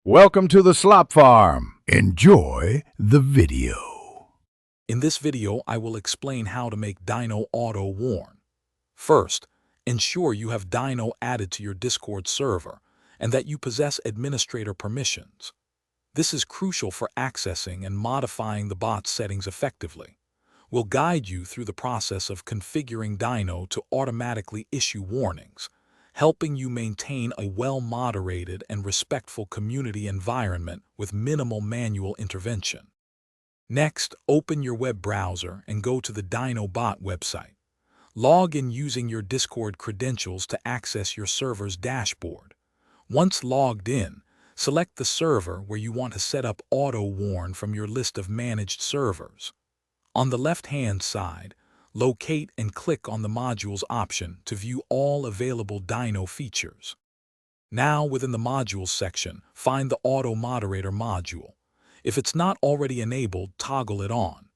Welcome to the Slop Farm. Enjoy the video. In this video, I will explain how to make Dyno auto warn. First, ensure you have Dyno added to your Discord server and that you possess administrator permissions. This is crucial for accessing and modifying the bot's settings effectively. We'll guide you through the process of configuring Dyno to automatically issue warnings, helping you maintain a well-moderated and respectful community environment with minimal manual intervention. Next, open your web browser and go to the Dyno bot website. Log in using your Discord credentials to access your server's dashboard. Once logged in, select the server where you want to set up auto warn from your list of managed servers. On the left-hand side, locate and click on the Modules option to view all available Dyno features. Now, within the Modules section, find the Auto Moderator module. If it's not already enabled, toggle it on.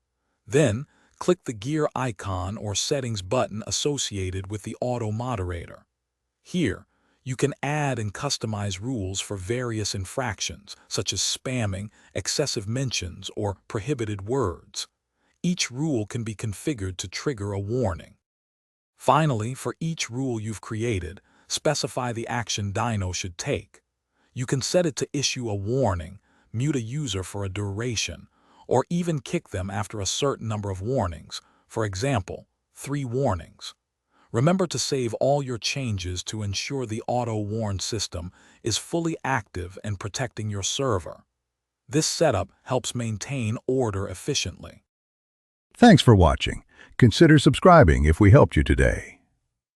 Then, click the gear icon or settings button associated with the Auto Moderator. Here, you can add and customize rules for various infractions, such as spamming, excessive mentions, or prohibited words. Each rule can be configured to trigger a warning. Finally, for each rule you've created, specify the action Dyno should take. You can set it to issue a warning, mute a user for a duration, or even kick them after a certain number of warnings, for example, 3 warnings. Remember to save all your changes to ensure the auto-warn system is fully active and protecting your server. This setup helps maintain order efficiently. Thanks for watching. Consider subscribing if we helped you today.